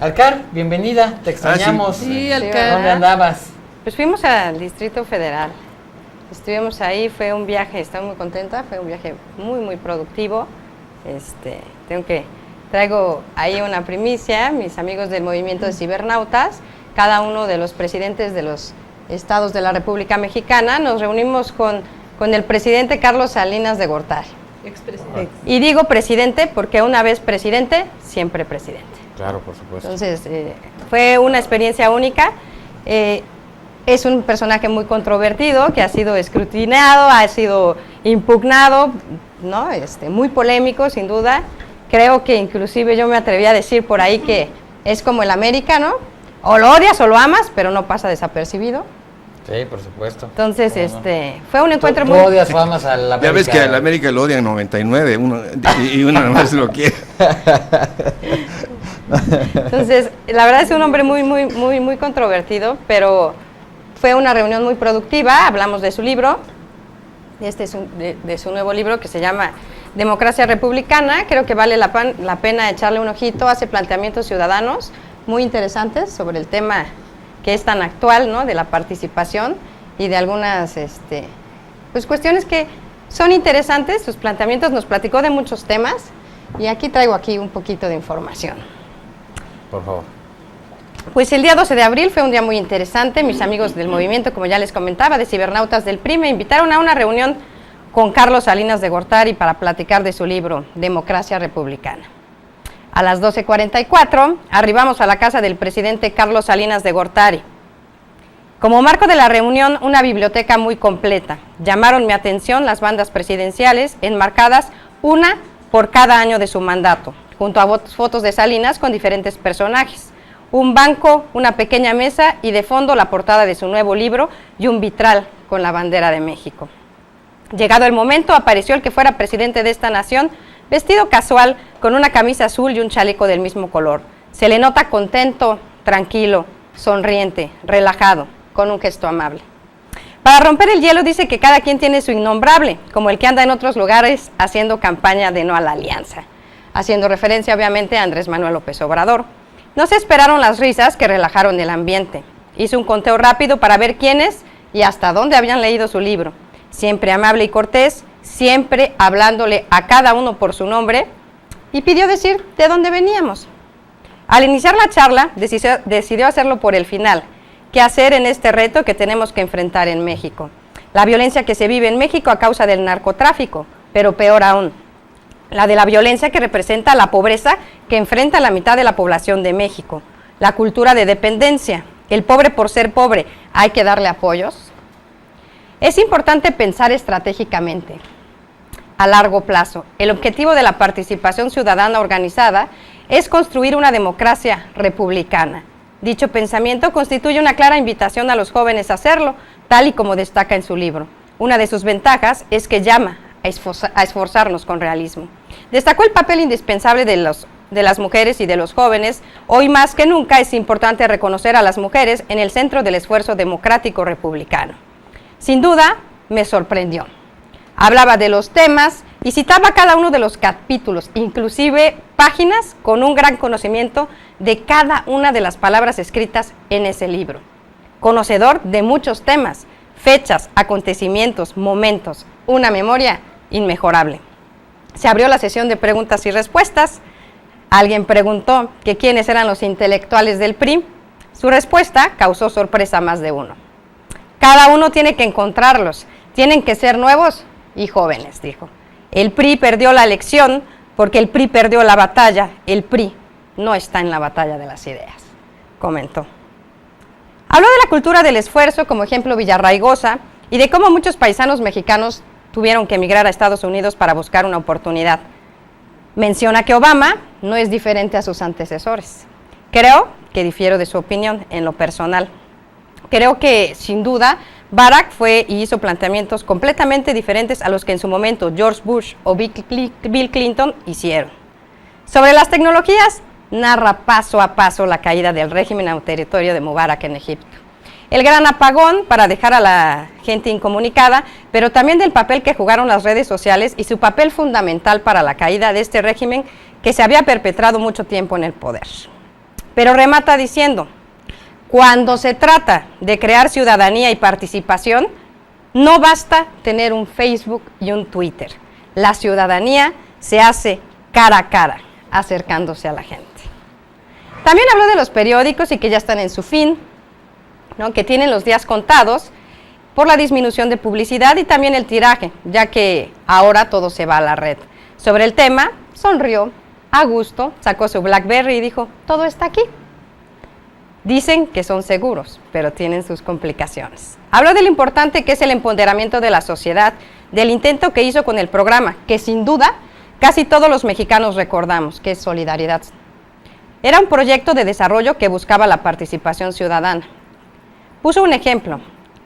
Alcar, bienvenida, te extrañamos. Sí, Alcar. ¿Dónde andabas? Pues fuimos al Distrito Federal. Estuvimos ahí, fue un viaje, estoy muy contenta, fue un viaje muy productivo. Traigo ahí una primicia, mis amigos del movimiento de cibernautas, cada uno de los presidentes de los estados de la República Mexicana, nos reunimos con el presidente Carlos Salinas de Gortari. Expresidente. Y digo presidente porque una vez presidente, siempre presidente. Claro, por supuesto. Entonces, fue una experiencia única. Es un personaje muy controvertido, que ha sido escrutinado, ha sido impugnado, ¿no? Muy polémico, sin duda. Creo que inclusive yo me atreví a decir por ahí que es como el América, ¿no? O lo odias o lo amas, pero no pasa desapercibido. Sí, por supuesto. Entonces, fue un encuentro ¿Tú muy... odias o amas al América? Ya ves que al América lo odian 99, y uno nada más lo quiere. Entonces, la verdad es un hombre muy controvertido, pero fue una reunión muy productiva. Hablamos de su libro, de su nuevo libro que se llama Democracia Republicana. Creo que vale la pena echarle un ojito. Hace planteamientos ciudadanos muy interesantes sobre el tema que es tan actual, ¿no? De la participación y de algunas pues cuestiones que son interesantes. Sus planteamientos, nos platicó de muchos temas y aquí traigo un poquito de información. Por favor. Pues el día 12 de abril fue un día muy interesante. Mis amigos del movimiento, como ya les comentaba, de cibernautas del PRI, me invitaron a una reunión con Carlos Salinas de Gortari para platicar de su libro Democracia Republicana. A las 12:44 arribamos a la casa del presidente Carlos Salinas de Gortari. Como marco de la reunión, una biblioteca muy completa. Llamaron mi atención las bandas presidenciales enmarcadas una por cada año de su mandato, junto a fotos de Salinas con diferentes personajes. Un banco, una pequeña mesa y de fondo la portada de su nuevo libro y un vitral con la bandera de México. Llegado el momento, apareció el que fuera presidente de esta nación, vestido casual, con una camisa azul y un chaleco del mismo color. Se le nota contento, tranquilo, sonriente, relajado, con un gesto amable. Para romper el hielo dice que cada quien tiene su innombrable, como el que anda en otros lugares haciendo campaña de no a la alianza, haciendo referencia obviamente a Andrés Manuel López Obrador. No se esperaron las risas que relajaron el ambiente. Hizo un conteo rápido para ver quiénes y hasta dónde habían leído su libro. Siempre amable y cortés, siempre hablándole a cada uno por su nombre, y pidió decir de dónde veníamos. Al iniciar la charla, decidió hacerlo por el final. ¿Qué hacer en este reto que tenemos que enfrentar en México? La violencia que se vive en México a causa del narcotráfico, pero peor aún, la de la violencia que representa la pobreza que enfrenta la mitad de la población de México, la cultura de dependencia, el pobre por ser pobre, ¿hay que darle apoyos? Es importante pensar estratégicamente, a largo plazo. El objetivo de la participación ciudadana organizada es construir una democracia republicana. Dicho pensamiento constituye una clara invitación a los jóvenes a hacerlo, tal y como destaca en su libro. Una de sus ventajas es que llama a esforzarnos con realismo. Destacó el papel indispensable de las mujeres y de los jóvenes. Hoy más que nunca es importante reconocer a las mujeres en el centro del esfuerzo democrático republicano. Sin duda, me sorprendió. Hablaba de los temas y citaba cada uno de los capítulos, inclusive páginas con un gran conocimiento de cada una de las palabras escritas en ese libro. Conocedor de muchos temas, fechas, acontecimientos, momentos, una memoria inmejorable. Se abrió la sesión de preguntas y respuestas. Alguien preguntó que quiénes eran los intelectuales del PRI. Su respuesta causó sorpresa a más de uno. Cada uno tiene que encontrarlos, tienen que ser nuevos y jóvenes, dijo. El PRI perdió la elección porque el PRI perdió la batalla. El PRI no está en la batalla de las ideas, comentó. Habló de la cultura del esfuerzo como ejemplo Villarraigosa y de cómo muchos paisanos mexicanos tuvieron que emigrar a Estados Unidos para buscar una oportunidad. Menciona que Obama no es diferente a sus antecesores. Creo que difiero de su opinión en lo personal. Creo que, sin duda, Barack fue y hizo planteamientos completamente diferentes a los que en su momento George Bush o Bill Clinton hicieron. Sobre las tecnologías, narra paso a paso la caída del régimen autoritario de Mubarak en Egipto. El gran apagón para dejar a la gente incomunicada, pero también del papel que jugaron las redes sociales y su papel fundamental para la caída de este régimen que se había perpetrado mucho tiempo en el poder. pero remata diciendo, cuando se trata de crear ciudadanía y participación, no basta tener un Facebook y un Twitter. La ciudadanía se hace cara a cara, acercándose a la gente. También habló de los periódicos y que ya están en su fin, ¿no? Que tienen los días contados por la disminución de publicidad y también el tiraje, ya que ahora todo se va a la red. Sobre el tema, sonrió, a gusto, sacó su BlackBerry y dijo, todo está aquí. Dicen que son seguros, pero tienen sus complicaciones. Habló de lo importante que es el empoderamiento de la sociedad, del intento que hizo con el programa, que sin duda casi todos los mexicanos recordamos, que es Solidaridad. Era un proyecto de desarrollo que buscaba la participación ciudadana. Puso un ejemplo.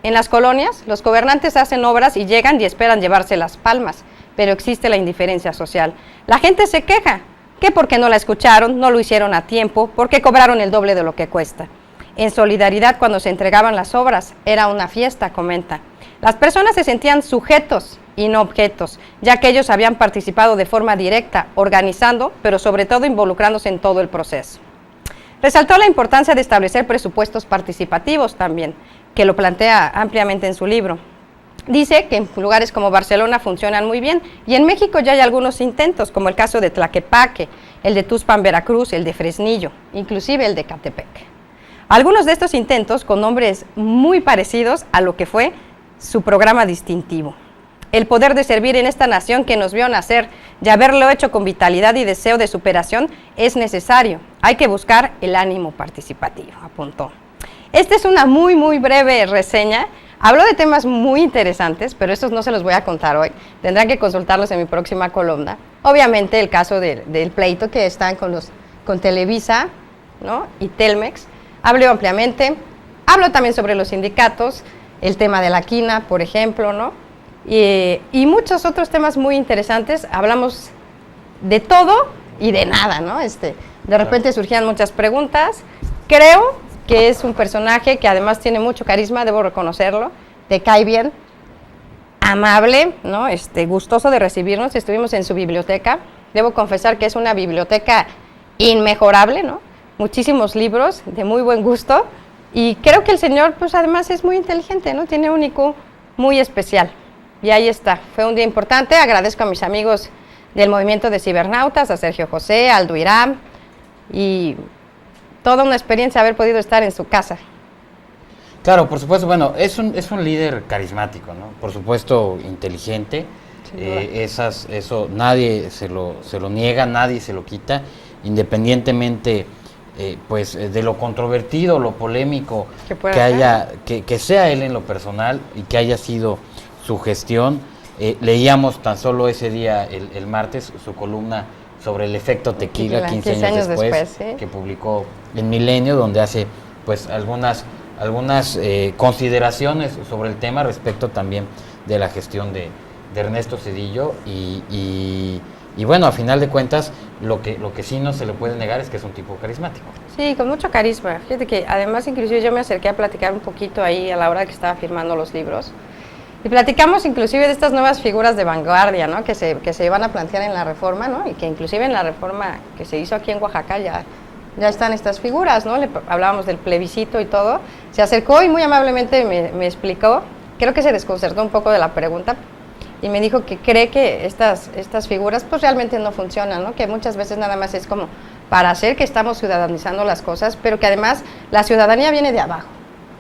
En las colonias, los gobernantes hacen obras y llegan y esperan llevarse las palmas, pero existe la indiferencia social. La gente se queja, que porque no la escucharon, no lo hicieron a tiempo, porque cobraron el doble de lo que cuesta. En Solidaridad, cuando se entregaban las obras, era una fiesta, comenta. Las personas se sentían sujetos y no objetos, ya que ellos habían participado de forma directa, organizando, pero sobre todo involucrándose en todo el proceso. Resaltó la importancia de establecer presupuestos participativos también, que lo plantea ampliamente en su libro. Dice que en lugares como Barcelona funcionan muy bien y en México ya hay algunos intentos, como el caso de Tlaquepaque, el de Tuxpan, Veracruz, el de Fresnillo, inclusive el de Catepec. Algunos de estos intentos con nombres muy parecidos a lo que fue su programa distintivo. El poder de servir en esta nación que nos vio nacer y haberlo hecho con vitalidad y deseo de superación es necesario. Hay que buscar el ánimo participativo, apuntó. Esta es una muy breve reseña. Habló de temas muy interesantes, pero estos no se los voy a contar hoy. Tendrán que consultarlos en mi próxima columna. Obviamente el caso del pleito que están con Televisa, ¿no? Y Telmex. Habló ampliamente. Habló también sobre los sindicatos, el tema de la quina, por ejemplo, ¿no? Y muchos otros temas muy interesantes. Hablamos de todo y de nada, ¿no? De repente surgían muchas preguntas. Creo que es un personaje que además tiene mucho carisma, debo reconocerlo, te cae bien, amable, ¿no? Gustoso de recibirnos, estuvimos en su biblioteca, debo confesar que es una biblioteca inmejorable, ¿no? Muchísimos libros de muy buen gusto y creo que el señor pues además es muy inteligente, ¿no? Tiene un IQ muy especial y ahí está, fue un día importante, agradezco a mis amigos del movimiento de cibernautas, a Sergio José, a Aldo Irán y toda una experiencia haber podido estar en su casa. Claro, por supuesto, bueno, es un líder carismático, ¿no? Por supuesto, inteligente, eso nadie se lo niega, nadie se lo quita, independientemente de lo controvertido, lo polémico que sea él en lo personal y que haya sido su gestión. Leíamos tan solo ese día, el martes, su columna sobre el efecto tequila, 15 años después ¿sí? Que publicó en Milenio, donde hace pues algunas consideraciones sobre el tema respecto también de la gestión de Ernesto Zedillo y bueno, a final de cuentas lo que sí no se le puede negar es que es un tipo carismático. Sí, con mucho carisma. Fíjate que además inclusive yo me acerqué a platicar un poquito ahí a la hora que estaba firmando los libros. Y platicamos inclusive de estas nuevas figuras de vanguardia, ¿no? que se van a plantear en la reforma, ¿no? Y que inclusive en la reforma que se hizo aquí en Oaxaca ya están estas figuras, ¿no? Hablábamos del plebiscito y todo. Se acercó y muy amablemente me explicó, creo que se desconcertó un poco de la pregunta, y me dijo que cree que estas figuras pues realmente no funcionan, ¿no? Que muchas veces nada más es como para hacer que estamos ciudadanizando las cosas, pero que además la ciudadanía viene de abajo.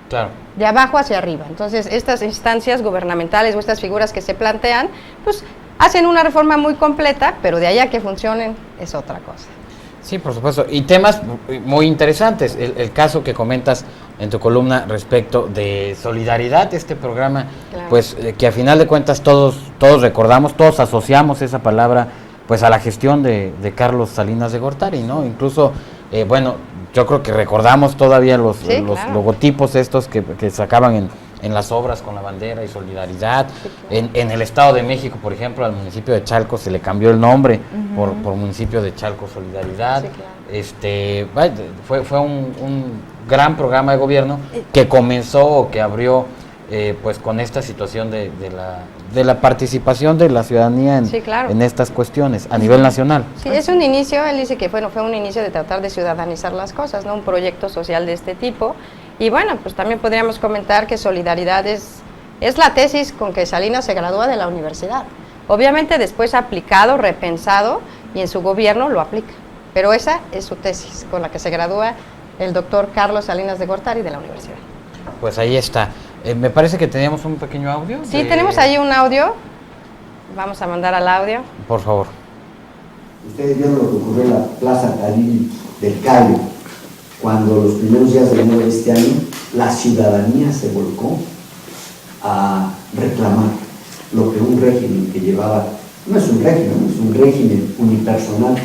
Claro. De abajo hacia arriba. Entonces, estas instancias gubernamentales o estas figuras que se plantean, pues hacen una reforma muy completa, pero de ahí a que funcionen es otra cosa. Sí, por supuesto. Y temas muy interesantes. El caso que comentas en tu columna respecto de Solidaridad, este programa, claro. Pues que a final de cuentas todos recordamos, todos asociamos esa palabra pues a la gestión de Carlos Salinas de Gortari, ¿no? Incluso, bueno, yo creo que recordamos todavía los claro. logotipos estos que sacaban en las obras con la bandera y Solidaridad. Sí, claro. En el Estado de México, por ejemplo, al municipio de Chalco se le cambió el nombre por municipio de Chalco Solidaridad. Sí, claro. Fue un gran programa de gobierno que comenzó o que abrió pues con esta situación de de la participación de la ciudadanía en, sí, claro, en estas cuestiones a nivel nacional. Sí, es un inicio, él dice que bueno, fue un inicio de tratar de ciudadanizar las cosas, ¿no? Un proyecto social de este tipo. Y bueno, pues también podríamos comentar que Solidaridad es la tesis con que Salinas se gradúa de la universidad. Obviamente después aplicado, repensado, y en su gobierno lo aplica. Pero esa es su tesis con la que se gradúa el doctor Carlos Salinas de Gortari de la universidad. Pues ahí está. Me parece que teníamos un pequeño audio. Sí, tenemos ahí un audio. Vamos a mandar al audio. Por favor. Ustedes vieron lo que ocurrió en la Plaza Khalil del Cayo, cuando los primeros días de enero de este año la ciudadanía se volcó a reclamar lo que un régimen que llevaba, no es un régimen unipersonal,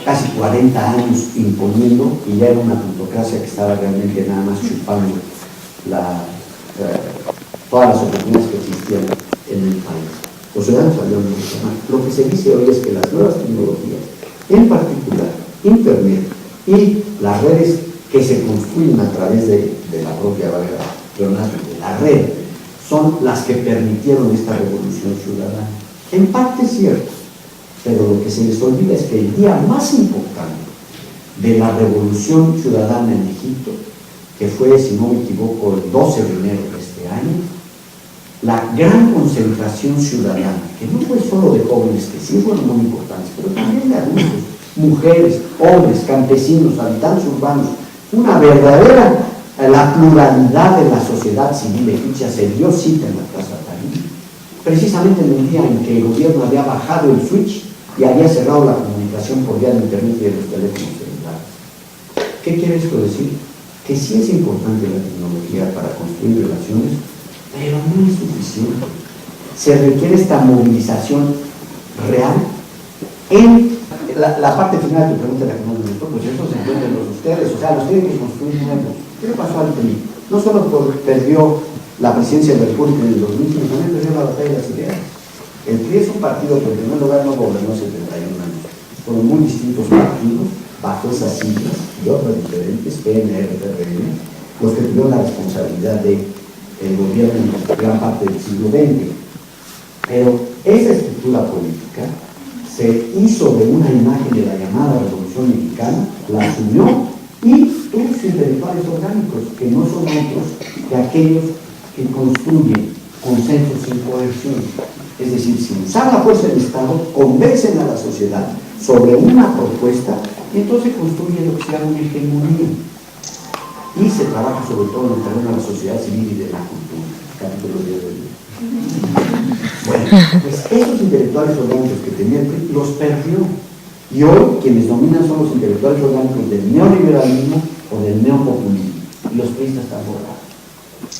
casi 40 años imponiendo, y ya era una plutocracia que estaba realmente nada más chupando todas las oportunidades que existían en el país. Los ciudadanos salieron a reclamar. Lo que se dice hoy es que las nuevas tecnologías, en particular Internet y las redes que se construyen a través de la propia de la red, son las que permitieron esta revolución ciudadana. En parte es cierto, pero lo que se les olvida es que el día más importante de la revolución ciudadana en Egipto, que fue, si no me equivoco, el 12 de enero de este año, la gran concentración ciudadana, que no fue solo de jóvenes, que sí fueron muy importantes, pero también de adultos, mujeres, hombres, campesinos, habitantes urbanos, una verdadera, la pluralidad de la sociedad civil egipcia se dio cita en la Plaza Tahrir, precisamente en el día en que el gobierno había bajado el switch y había cerrado la comunicación por vía de internet y de los teléfonos celulares. ¿Qué quiere esto decir? Que sí es importante la tecnología para construir relaciones, pero no es suficiente. Se requiere esta movilización real en la parte final de tu pregunta, la que no me gustó, pues eso se encuentran los ustedes, o sea, los tienen que construir nuevos. ¿Qué le pasó al PRI? No solo perdió la presidencia de la República en el 2005, también perdió la batalla de las ideas. El PRI es un partido que en primer lugar no gobernó 71 años. Fueron muy distintos partidos, bajo esas siglas y otras diferentes, PNR, PRN, los que tuvieron la responsabilidad del gobierno en gran parte del siglo XX. Pero esa estructura política se hizo de una imagen de la llamada Revolución Mexicana, la asumió, y sus intelectuales orgánicos, que no son otros que aquellos que construyen consensos sin coerción, es decir, sin usar la fuerza del Estado, convencen a la sociedad sobre una propuesta y entonces construyen lo que se llama una hegemonía. Y se trabaja sobre todo en el terreno de la sociedad civil y de la cultura, capítulo 10 del libro. Bueno, pues esos intelectuales orgánicos que tenía el PRI los perdió. Y hoy quienes dominan son los intelectuales orgánicos del neoliberalismo o del neopopulismo. Y los priistas están borrados,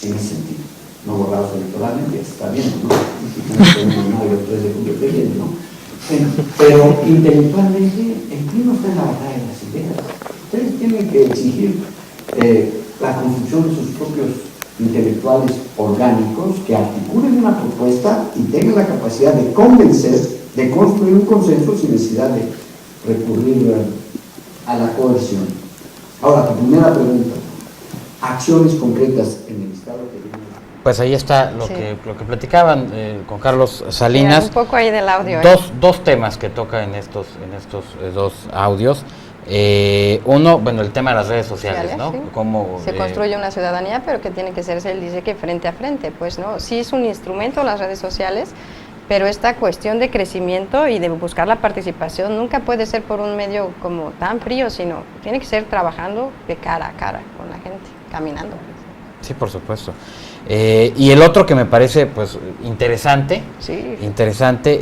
en ese sentido. No borrados electoralmente, está bien, ¿no? Pero intelectualmente el PRI no está en la batalla de las ideas. Ustedes tienen que exigir la construcción de sus propios intelectuales orgánicos que articulen una propuesta y tengan la capacidad de convencer, de construir un consenso sin necesidad de recurrir a la coerción. Ahora, tu primera pregunta, acciones concretas en el Estado que viene. Pues ahí está lo, sí, lo que platicaban con Carlos Salinas. Sí, un poco ahí del audio. Dos temas que toca en estos dos audios. Uno, bueno, el tema de las redes sociales, ¿no? Sí. Cómo se construye una ciudadanía, pero que tiene que serse, él dice que frente a frente, pues, ¿no? Sí es un instrumento las redes sociales, pero esta cuestión de crecimiento y de buscar la participación nunca puede ser por un medio como tan frío, sino tiene que ser trabajando de cara a cara con la gente, caminando. Sí, por supuesto. Y el otro que me parece pues interesante, sí,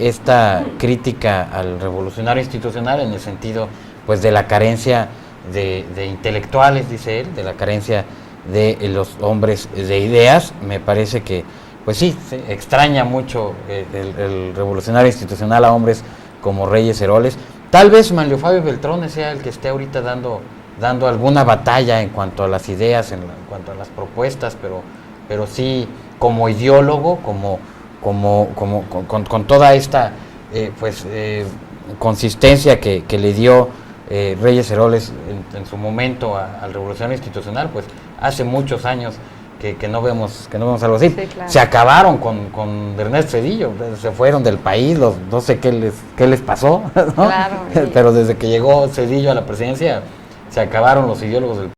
esta crítica al revolucionario institucional en el sentido pues de la carencia de intelectuales, dice él, de la carencia de los hombres de ideas. Me parece que pues sí, se extraña mucho el revolucionario institucional a hombres como Reyes Heroles. Tal vez Manlio Fabio Beltrones sea el que esté ahorita dando alguna batalla en cuanto a las ideas, en cuanto a las propuestas, pero sí como ideólogo, con toda esta consistencia que le dio Reyes Heroles en su momento al revolucionario institucional, pues hace muchos años que no vemos algo así. Sí, claro. Se acabaron con Ernesto Zedillo, se fueron del país, no sé qué les pasó, ¿no? Claro. Pero desde que llegó Zedillo a la presidencia, se acabaron los ideólogos del